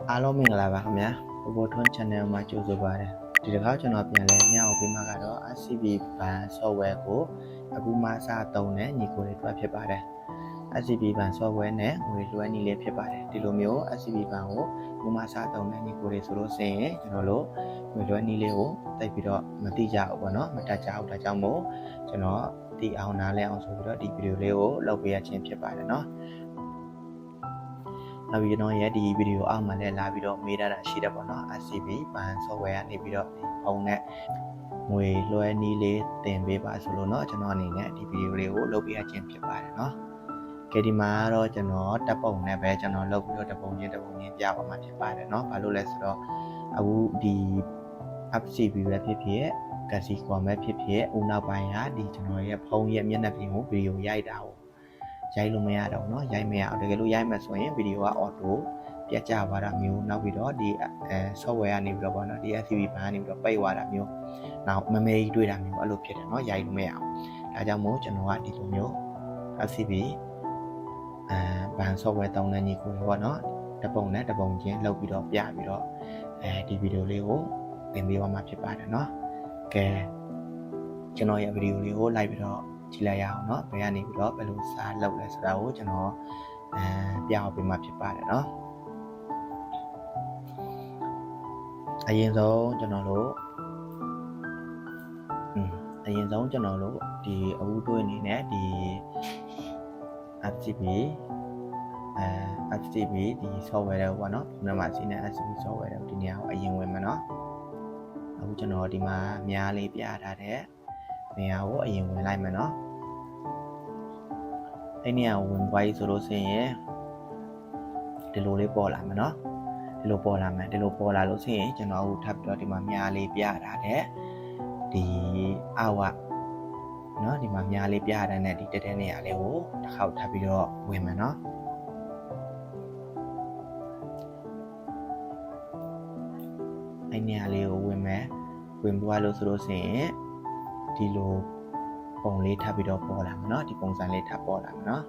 အားလုံးမင်္ဂလာပါခင်ဗျာဘိုးထွန်း channel မှာကြိုဆိုပါရစေဒီတစ်ခါကျွန်တော်ပြန်လဲညအောင်ပေးမှာကတော့ RCB ဘန် software ကိုအခုမှစသုံးတဲ့ညီကိုတွေအတွက်ဖြစ်ပါတယ် RCB ဘန် software နဲ့ငွေလွှဲနည်းလေးဖြစ်ပါတယ်ဒီလိုမျိုး RCB ဘန်ကိုအခုမှစသုံးတဲ့ညီကိုတွေဆိုလို့ရှိရင်ကျွန်တော်တို့ငွေလွှဲနည်းလေးကိုတိုက်ပြီးတော့မသိကြဘူးပေါ့နော်မတတ်ကြဘူးဒါကြောင့်မို့ကျွန်တော်ဒီအောင်နားလဲအောင်ဆိုပြီးတော့ဒီဗီဒီယိုလေးကိုလုပ်ပေးရခြင်းဖြစ်ပါတယ်နော်နောက်ပြီးတော့ရဲ့ဒီဗီဒီယိုအောက်မှာလည်းလာပြီးတော့မေးတာရှိတယ်ပေါ့နော် RCB ဘန် software ကနေပြီးတော့ဒီဖုန်းနဲ့ငွေလွှဲနည်းလေးတင်ပေးပါဆိုလို့เนาะကျွန်တော်အနေနဲ့ဒီဗီဒီယိုလေးကိုလုပ်ပေးရခြင်းဖြစ်ပါတယ်เนาะကဲဒီမှာတော့ကျွန်တော်တပ်ပုံနဲ့ပဲကျွန်တော်လုပ်ပြီးတော့တပုံချင်းပြပါမှာဖြစ်ပါတယ်เนาะဘာလို့လဲဆိုတော့အခုဒီ RCB ပဲဖြစ်ဖြစ်ကစီကွန်ပဲဖြစ်ဖြစ်ဦးနောက်ပိုင်းကဒီကျွန်တော်ရဲ့ဖုန်းရဲ့မျက်နှာပြင်ကိုဗီဒီယိုရိုက်တာကိုရိုက်လို့မရတော့เนาะရိုက်မရအောင်တကယ်လို့ရိုက်မှဆိုရင်ဗီဒီယိုကအော်တိုပြတ်ကျသွားတာမျိုးနောက်ပြီးတော့ဒီ software ကနေပြီးတော့ပေါ့နော်ဒီ RCB ဘန်ကနေပြီးတော့ပိတ်သွားတာမျိုးနောက်မမေးကြီးတွေ့တာမျိုးအဲ့လိုဖြစ်တယ်เนาะရိုက်လို့မရအောင်ဒါကြောင့်မို့ကျွန်တော်ကဒီလိုမျိုး RCB ဘန် software တောင်းတဲ့ညီကိုတွေပေါ့နော်တပုံနဲ့တပုံချင်းလောက်ပြီးတော့ပြပြီးတော့ဒီဗီဒီယိုလေးကိုသင်ပေးသွားမှာဖြစ်ပါတယ်เนาะကဲကျွန်တော်ရဲ့ဗီဒီယိုလေးကိုလိုက်ပြီးတော့ကြည့်လိုက်ရအောင်เนาะဘယ်ကနေပြီးတော့ဘယ်လိုစာလုပ်လဲဆိုတာကိုကျွန်တော်ပြအောင်ပေးမှာဖြစ်ပါတယ်เนาะအရင်ဆုံးကျွန်တော်တို့ဒီအဝူးတွေအနေနဲ့ဒီ RCB ဒီ software တွေပေါ့နော်ဒီမှာစီးနေ RCB software တွေဒီနေရာကိုအရင်ဝင်မယ်နော်အခုကျွန်တော်ဒီမှာများလေးပြထားတဲ့နေရာကိုအရင်ဝင်လိုက်မယ်နော်အဲ့နေရာကိုဝင်သွားပြီဆိုလို့ရှိရင်ဒီလိုလေးပေါ်လာမယ်နော်ဒီလိုပေါ်လာလို့ရှိရင်ကျွန်တော်အခုထပ်ပြီးတော့ဒီမှာများလေးပြထားတဲ့ဒီအောက်ကနော်ဒီမှာများလေးပြထားတဲ့ဒီတက်တဲ့နေရာလေးကိုတစ်ခေါက်ထပ်ပြီးတော့ဝင်မယ်နော်အဲ့နေရာလေးကိုဝင်သွားလို့ဆိုလို့ရှိရင်ဒီလိုပုံလေးထပ်ပြီးတော့ပေါ်လာမယ်နော်ဒီပုံစံလေးထပ်ပေါ်လာမယ်နော်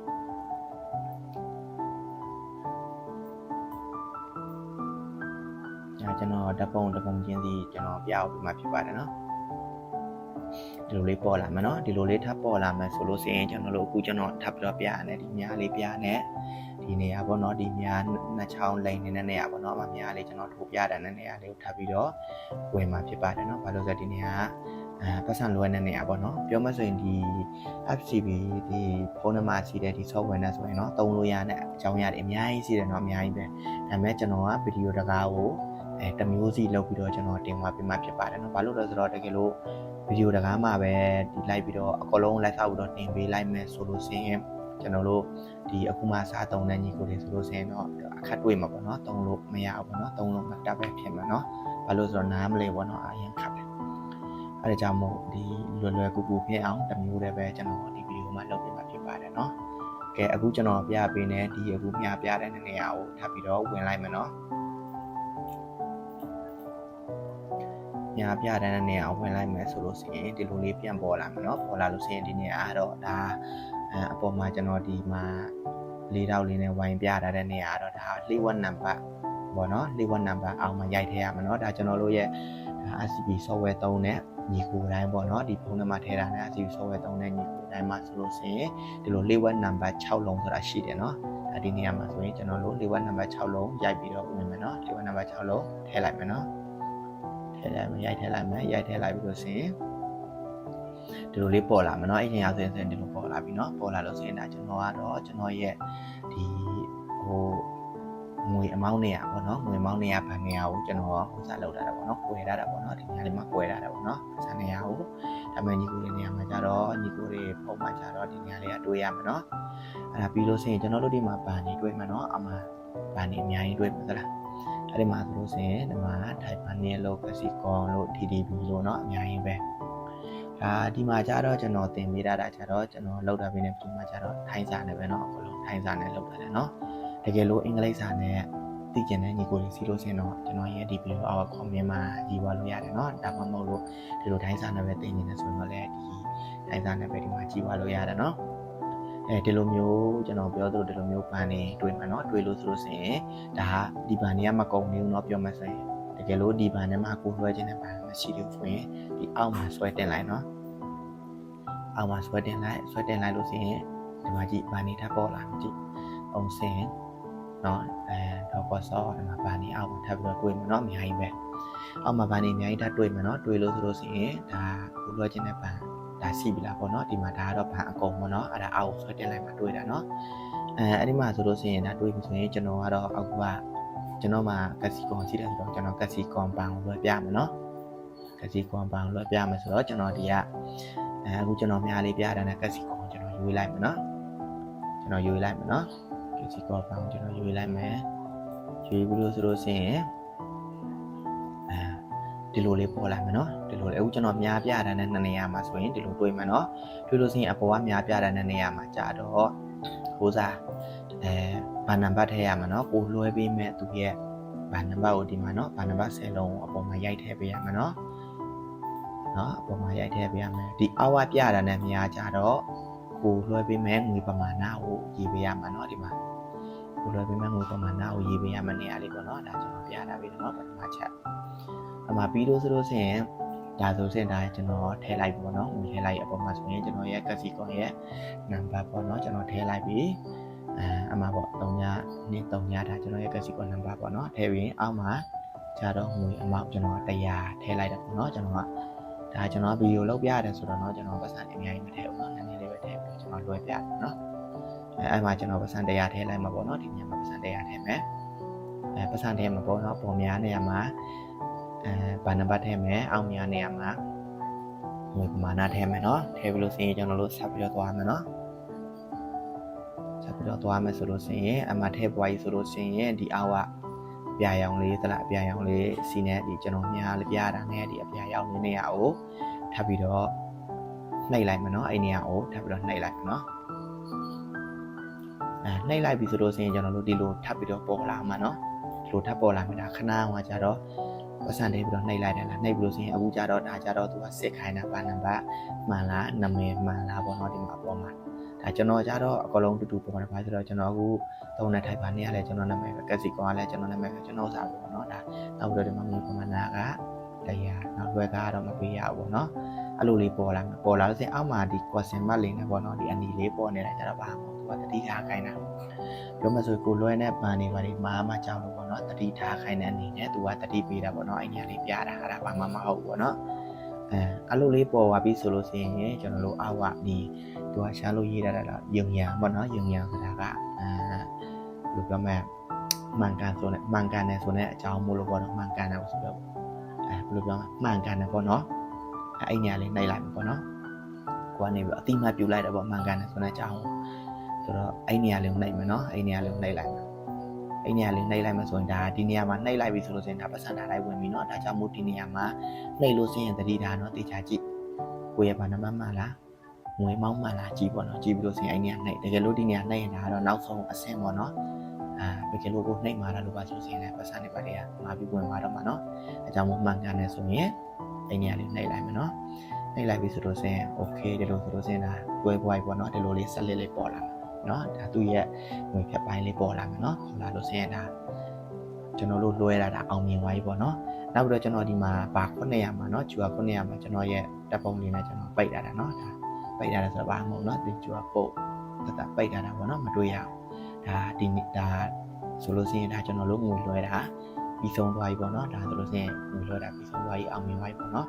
ကျွန်တော်ဓာတ်ပုံချင်းစီကျွန်တော်ပြအောင်ပြမှာဖြစ်ပါတယ်နော်ဒီလိုလေးပေါ်လာမယ်နော်ဒီလိုလေးထပ်ပေါ်လာမယ်ဆိုလို့ရှိရင်ကျွန်တော်တို့အခုကျွန်တော်ထပ်ပြီးတော့ပြရတယ်ဒီများလေးပြနဲ့ဒီနေရာပေါ့နော်ဒီများနှစ်ချောင်းလိန်နေတဲ့နေရာပေါ့နော်အများလေးကျွန်တော်ထိုးပြတဲ့နေရာလေးကိုထပ်ပြီးတော့ဝင်မှာဖြစ်ပါတယ်နော်ဘာလို့လဲဆိုတော့ဒီနေရာပတ်စံလွယ်တဲ့နေရာပေါ့နော်ပြောမှဆိုရင်ဒီ RCB ဒီဖုန်းနံပါတ်ရှိတဲ့ဒီ software နဲ့ဆိုရင်တော့သုံးလို့ရတဲ့အကြောင်းအရာတွေအများကြီးရှိတယ်နော်အများကြီးပဲဒါပေမဲ့ကျွန်တော်ကဗီဒီယိုတကားကိုတမျိုးစီလုပ်ပြီးတော့ကျွန်တော်တင်သွားပေးမှဖြစ်ပါတယ်နော်ဘာလို့လဲဆိုတော့တကယ်လို့ဗီဒီယိုတကားမှာပဲဒီလိုက်ပြီးတော့အကလုံးလိုက်ဆောက်ပြီးတော့တင်ပေးလိုက်မယ်ဆိုလို့ရှိရင်ကျွန်တော်တို့ဒီအခုမှစားသုံးတဲ့ညီကိုတွေဆိုလို့ရှိရင်တော့အခက်တွေ့မှာပေါ့နော်သုံးလို့မရဘူးပေါ့နော်သုံးလို့မတတ်ပဲဖြစ်မှာနော်ဘာလို့ဆိုတော့နားမလဲပေါ့နော်အရင်ခက်တယ်အဲဒါကြောင့်မို့ဒီလွယ်ကူဖြစ်အောင်တမျိုးတည်းပဲကျွန်တော်ဒီဗီဒီယိုမှာလုပ်ပေးမှာဖြစ်ပါတယ်နော်ကဲအခုကျွန်တော်ပြပေးနေဒီအခုမြပြတဲ့နေရာကိုထပ်ပြီးတော့ဝင်လိုက်မယ်နော်ညာပြတဲ့နေရာဝင်လိုက်မယ်ဆိုလို့ရှိရင်ဒီလိုလေးပြန်ပေါ်လာမယ်เนาะပေါ်လာလို့ရှိရင်ဒီနေရာကတော့ဒါအပေါ်မှာကျွန်တော်ဒီမှာလေးတောက်လေးနဲ့ဝိုင်းပြထားတဲ့နေရာကတော့ဒါလီဝတ်နံပါတ်ပေါ့เนาะလီဝတ်နံပါတ်အောင်မှာရိုက်ထည့်ရမှာเนาะဒါကျွန်တော်တို့ရဲ့ RCB software သုံးတဲ့ညီကိုတိုင်းပေါ့เนาะဒီဖုန်းနံပါတ်ထည့်ထားတဲ့ RCB software သုံးတဲ့ညီကိုတိုင်းမှာဆိုလို့ရှိရင်ဒီလိုလီဝတ်နံပါတ်6လုံးဆိုတာရှိတယ်เนาะဒါဒီနေရာမှာဆိုရင်ကျွန်တော်တို့လီဝတ်နံပါတ်6လုံးရိုက်ပြီးတော့ဝင်မယ်เนาะလီဝတ်နံပါတ်6လုံးထည့်လိုက်မယ်เนาะရိုက်ထည့်လိုက်ပြီးလို့ဆိုရင်ဒီလိုလေးပေါ်လာမယ်เนาะအဲ့ဒီဟာဆိုရင်ဒီလိုပေါ်လာပြီเนาะပေါ်လာလို့ဆိုရင်ဒါကျွန်တော်ကတော့ကျွန်တော်ရဲ့ဒီငွေအမောင်းနေရပေါ့เนาะငွေမောင်းနေရဗန်နေရကိုကျွန်တော်ဟိုစားလောက်တာပေါ့เนาะကွယ်ထားတာပေါ့เนาะဒီနေရာလေးမှာကွယ်ထားတာပေါ့เนาะဆန်နေရကိုဒါပေမဲ့ညီကိုလေးနေရာမှာကျတော့ညီကိုလေးပုံမှန်ကျတော့ဒီနေရာလေးကတွေးရမယ်เนาะအဲ့ဒါပြီးလို့ဆိုရင်ကျွန်တော်တို့ဒီမှာဗန်နေတွေးမယ်เนาะအမှဗန်နေအများကြီးတွေးမှာသလားအဲ့ဒီမှာဆိုလို့ရှိရင်ဒီမှာထိုင်ပန်နေလို့ကစီကွန်လို့ DDB လို့เนาะအများကြီးပဲဒါဒီမှာကျတော့ကျွန်တော်သင်ပေးတာကျတော့ကျွန်တော်လောက်တာပြနေဒီမှာကျတော့ထိုင်းစာနဲ့ပဲเนาะအကုန်လုံးထိုင်းစာနဲ့လောက်တာလေเนาะတကယ်လို့အင်္ဂလိပ်စာနဲ့သိကျင်တဲ့ညီကိုတွေစီလို့ရှိရင်တော့ကျွန်တော်ရဲ့ဒီဗီဒီယိုအောက် comment မှာရေးပါလို့ရတယ်เนาะဒါမှမဟုတ်လို့ဒီလိုထိုင်းစာနဲ့ပဲသင်နေတယ်ဆိုရင်တော့လည်းဒီထိုင်းစာနဲ့ပဲဒီမှာကြည့်ပါလို့ရတယ်เนาะ ဒီလိုမျိုးကျွန်တော်ပြောသလိုဒီလိုမျိုးဘန်နေတွေ့မှာเนาะတွေ့လို့ဆိုလို့ဆိုရင်ဒါဒီဘန်တွေကမကုန်ဘူးเนาะပြောမှဆိုရင်တကယ်လို့ဒီဘန်ထဲမှာကိုလွှဲခြင်းတဲ့ဘန်မရှိသေးဘူးဆိုရင်ဒီအောက်မှာဆွဲတင်လိုက်เนาะအောက်မှာဆွဲတင်လိုက်လို့ဆိုရင်ဒီမှာကြည့်ဘန်နေထပ်ပေါ်လာကြည့်အောင်စင်เนาะတော့ပေါ်စောဒီမှာဘန်နေအောက်မှာထပ်ပြီးတော့တွေ့မှာเนาะအများကြီးပဲအောက်မှာဘန်နေအများကြီးထပ်တွေ့မှာเนาะတွေ့လို့ဆိုလို့ဆိုရင်ဒါကိုလွှဲခြင်းတဲ့ဘန်ဒါရှိပြီလားပေါ့နော်ဒီမှာဒါကတော့ဘာအကုန်ပေါ့နော်အဲ့ဒါအောက်ဆွဲတင်လိုက်မှတွေ့တာနော်အဲ့ဒီမှာဆိုလို့ရှိရင်ဒါတွေ့ပြီဆိုရင်ကျွန်တော်ကတော့အောက်ကကျွန်တော်မှာကက်စီကွန်ရှိတယ်ဆိုတော့ကျွန်တော်ကက်စီကွန်ပန်ကိုလွှဲပြမယ်နော်ကက်စီကွန်ပန်ကိုလွှဲပြမယ်ဆိုတော့ကျွန်တော်ဒီကအခုကျွန်တော်များလေးပြတာနဲ့ကက်စီကွန်ကိုကျွန်တော်ယူလိုက်မယ်နော်ကျွန်တော်ယူလိုက်မယ်နော်ကက်စီကွန်ပန်ကိုကျွန်တော်ယူလိုက်မယ်ယူပြီးလို့ဆိုလို့ရှိရင်ဒီလိုလေးပေါ်လာမယ်နော်ဒီလိုလေးအခုကျွန်တော်များပြတာနဲ့နှစ်နေရာမှာဆိုရင်ဒီလိုတွေ့မယ်နော်တွေ့လို့ရှိရင်အပေါ်ကများပြတာနဲ့နေရာမှာကြာတော့ဟိုစားဘာနံပါတ်ထည့်ရမှာနော်ကိုလွှဲပေးမဲ့သူရဲ့ဘာနံပါတ်ကိုဒီမှာနော်ဘာနံပါတ်10လုံးကိုအပေါ်မှာရိုက်ထည့်ပေးရမှာနော်အပေါ်မှာရိုက်ထည့်ပေးရမယ်ဒီအောက်ပြတာနဲ့များကြာတော့ကိုလွှဲပေးမဲ့ငွေပမာဏကိုရေးပေးရမှာနော်ဒီမှာကိုလွှဲပေးမဲ့ငွေပမာဏကိုရေးပေးရမယ့်နေရာလေးပေါ့နော်ဒါကျွန်တော်ပြတာပြီနော်ပထမချက်အမှပြီးလို့ဆိုလို့ရှိရင်ဒါဆိုရင်ဒါကျွန်တော်ထည့်လိုက်ပေါ့နော်ငွေထည့်လိုက်အပေါ်မှာဆိုရင်ကျွန်တော်ရဲ့ကက်စီကွန်ရဲ့နံပါတ်ပေါ့နော်ကျွန်တော်ထည့်လိုက်ပြီးအမှပေါ့3ညနေ့3ညဒါကျွန်တော်ရဲ့ကက်စီကွန်နံပါတ်ပေါ့နော်ထည့်ပြီးအောက်မှာကျတော့ငွေအမောက်ကျွန်တော်100ထည့်လိုက်တယ်ပေါ့နော်ကျွန်တော်ကဒါကျွန်တော်ဗီဒီယိုလုပ်ပြရတယ်ဆိုတော့နော်ကျွန်တော်ပတ်စံအများကြီးမထည့်ဘူးနော်နည်းနည်းလေးပဲထည့်ပြီးကျွန်တော်လွှဲပြတယ်နော်အဲ့မှာကျွန်တော်ပတ်စံ100ထည့်လိုက်မှာပေါ့နော်ဒီညမှာပတ်စံ100ထည့်မယ်ပတ်စံထည့်မှာပေါ့နော်ပုံများနေရာမှာဘာနံပါတ်ထည့်မယ်အောက်များနေရာမှာငွေပမာဏထည့်မယ်နော်ထည့်ပြီးလို့ဆိုရင်ကျွန်တော်တို့ဆက်ပြီးတော့သွားမယ်နော်ဆက်ပြီးတော့သွားမယ်ဆိုလို့ဆိုရင်အမှထည့်ပွားကြီးဆိုလို့ဆိုရင်ဒီအောက်ကပြာရောင်လေးသလားအပြာရောင်လေးစီနဲ့ဒီကျွန်တော်များလေးပြတာနဲ့ဒီအပြာရောင်လေးနေရာကိုထပ်ပြီးတော့နှိပ်လိုက်မယ်နော်အဲ့နေရာကိုထပ်ပြီးတော့နှိပ်လိုက်မယ်နော်နှိပ်လိုက်ပြီဆိုလို့ဆိုရင်ကျွန်တော်တို့ဒီလိုထပ်ပြီးတော့ပေါ်လာမှာနော်ဒီလိုထပ်ပေါ်လာမှာဒါခဏဟိုကြတော့ပတ်စံလေးပြီးတော့နှိပ်လိုက်တယ်လားနှိပ်ပြီးလို့ဆိုရင်အခုကြတော့ဒါကြတော့သူကစစ်ခိုင်းတာဘာနံပါတ်မှန်လားနာမည်မှန်လားပေါ့နော်ဒီမှာပေါ်မှာဒါကျွန်တော်ကြတော့အကလုံးတူတူပေါ်မှာဘာဆိုတော့ကျွန်တော်အခုသုံးတဲ့ type ပါနေရလဲကျွန်တော်နာမည်ပဲကက်စီကွန်ကလည်းကျွန်တော်နာမည်ပဲကျွန်တော်စာပေါ့နော်ဒါနောက်ပြီးတော့ဒီမှာမျိုးပမာဏက100နောက်လွယ်ကတော့မပေးရဘူးပေါ့နော်အဲ့လိုလေးပေါ်လာမယ်ပေါ်လာလို့ဆိုရင်အောက်မှာဒီ question mark လေးနဲ့ပေါ့နော်ဒီအနီလေးပေါ်နေတာကြတော့ဘာမှမဟုတ်သူကတတိထားခိုင်းတာပြောမှဆိုကိုလွဲနဲ့ပန်နေပါလိမားမှကြောက်လို့ပေါ့နော်တတိထားခိုင်းတဲ့အနေနဲ့သူကတတိပေးတာပေါ့နော်အဲ့ညလေးပြတာအဲ့ဒါဘာမှမဟုတ်ဘူးပေါ့နော်အဲ့လိုလေးပေါ်သွားပြီဆိုလို့ရှိရင်ကျွန်တော်တို့အောက်ကဒီသူကရှားလို့ရေးတာလားယုံညာပေါ့နော်ယုံညာဆိုတာကဘယ်လိုပြောမလဲမှန်ကန်ဆိုတဲ့မှန်ကန်တယ်ဆိုတဲ့အကြောင်းမို့လို့ပေါ့နော်မှန်ကန်တယ်ဆိုတော့ဘယ်လိုပြောမလဲမှန်ကန်တယ်ပေါ့နော်အဲ့ညလေးနှိပ်လိုက်ပြီပေါ့နော်ကိုကနေပြီးအတိမတ်ပြူလိုက်တယ်ပေါ့မှန်ကန်တယ်ဆိုတဲ့အကြောင်းဆိုတော့အဲ့နေရာလေးကိုနှိပ်မယ်နော်အဲ့နေရာလေးကိုနှိပ်လိုက်မယ်အဲ့နေရာလေးနှိပ်လိုက်မယ်ဆိုရင်ဒါဒီနေရာမှာနှိပ်လိုက်ပြီဆိုလို့ရှိရင်ဒါပတ်စံထားလိုက်ဝင်ပြီနော်ဒါကြောင့်မို့ဒီနေရာမှာနှိပ်လို့ရှိရင်သတိထားနော်တေချာကြည့်ကိုရဲ့ဘာနံပါတ်မှလားငွေမောင်းမှလားကြည့်ပေါ့နော်ကြည့်ပြီးလို့ရှိရင်အဲ့နေရာနှိပ်တကယ်လို့ဒီနေရာနှိပ်ရင်ဒါကတော့နောက်ဆုံးအဆင့်ပေါ့နော်တကယ်လို့ကိုနှိပ်မှာလားလို့ပါဆိုရင်လည်းပတ်စံတွေပါတွေကမှာပြီးဝင်သွားတော့မှာနော်အဲကြောင့်မို့မှန်ကန်တယ်ဆိုရင်အဲ့နေရာလေးနှိပ်လိုက်မယ်နော်နှိပ်လိုက်ပြီဆိုလို့ရှိရင် okay ဒီလိုဆိုလို့ရှိရင်ဒါတွဲပွားပေါ့နော်ဒီလိုလေးဆက်လက်လေးပေါ်လာနော်ဒါသူ့ရဲ့ငွေဖြတ်ပိုင်းလေးပေါ်လာမယ်နော်ပေါ်လာလို့ဆိုရင်ဒါကျွန်တော်တို့လွှဲတာဒါအောင်မြင်သွားပြီပေါ့နော်နောက်ပြီးတော့ကျွန်တော်ဒီမှာဘာ900မှာနော်ကျူက900မှာကျွန်တော်ရဲ့တပ်ပုံလေးနဲ့ကျွန်တော်ပိတ်ထားတာနော်ဒါပိတ်ထားတယ်ဆိုတော့ဘာမှမဟုတ်နော်ဒီကျူကပုတ်တပိတ်ထားတာပေါ့နော်မတွေ့ရအောင်ဒါဒီဒါဆိုလို့ရှိရင်ဒါကျွန်တော်တို့ငွေလွှဲတာပြီးဆုံးသွားပြီပေါ့နော်ဒါဆိုလို့ရှိရင်ငွေလွှဲတာပြီးဆုံးသွားပြီအောင်မြင်သွားပြီပေါ့နော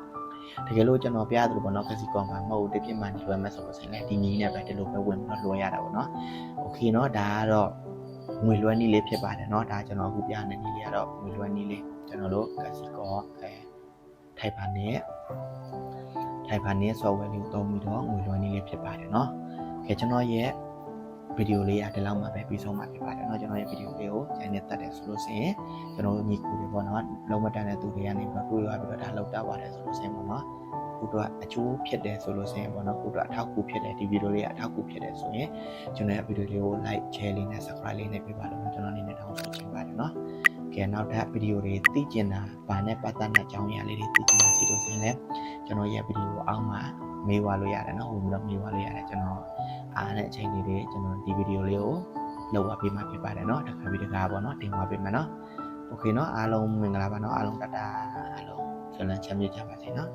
်တကယ်လို့ကျွန်တော်ပြရသလိုပေါ့နော်ကစီကွန်မှာမဟုတ်တစ်ပြစ်မှန်လွှဲမယ်ဆိုလို့ရှိရင်လည်းဒီနည်းနဲ့ပဲဒီလိုပဲဝင်ပြီးတော့လွှဲရတာပေါ့နော်โอเคเนาะဒါကတော့ငွေလွှဲနည်းလေးဖြစ်ပါတယ်เนาะဒါကျွန်တော်အခုပြတဲ့နည်းလေးကတော့ငွေလွှဲနည်းလေးကျွန်တော်တို့ကစီကွန်ထိုက်ပါနဲ့ software လေးကိုသုံးပြီးတော့ငွေလွှဲနည်းလေးဖြစ်ပါတယ်เนาะโอเคကျွန်တော်ရဲ့ဗီဒီယိုလေးဒီလောက်မှပဲပြီးဆုံးမှာဖြစ်ပါတယ်เนาะကျွန်တော်ရဲ့ဗီဒီယိုလေးကိုကျန်နေတတ်တယ်ဆိုလို့ရှိရင်ကျွန်တော်တို့ညီကိုတွေပေါ့เนาะလုံးမတန်တဲ့သူတွေကနေပြီးတော့တွေးရပြီးတော့ဒါလောက်တတ်ပါတယ်ဆိုလို့ရှိရင်ပေါ့เนาะကိုတို့အကျိုးဖြစ်တယ်ဆိုလို့ရှိရင်ပေါ့နော်ကိုတို့အထောက်အကူဖြစ်တယ်ဒီဗီဒီယိုလေးကအထောက်အကူဖြစ်တယ်ဆိုရင်ကျွန်တော်ရဲ့ဗီဒီယိုလေးကို like share လေးနဲ့ subscribe လေးနဲ့ပြပါလို့ကျွန်တော်အနေနဲ့တောင်းဆိုချင်ပါတယ်နော်။ကဲနောက်ထပ်ဗီဒီယိုတွေသိကျင်တာဗာနဲ့ပတ်သက်တဲ့အကြောင်းအရာလေးတွေသိကျင်တာရှိလို့ရှိရင်လည်းကျွန်တော်ရဲ့ဗီဒီယိုအောက်မှာမေးဝါလို့ရတယ်နော်။ဟိုမှာမေးဝါလို့ရတယ်ကျွန်တော် အားတဲ့အချိန်လေးတွေကျွန်တော်ဒီဗီဒီယိုလေးကိုလုပ်ဝပေးမှာဖြစ်ပါတယ်เนาะတခါပြီးတခါပေါ့เนาะတင်ဝပေးမှာเนาะโอเคเนาะအားလုံးမင်္ဂလာပါเนาะအားလုံးတတအားလုံးဆွေးနွေးချမ်းမြေ့ကြပါစေเนาะ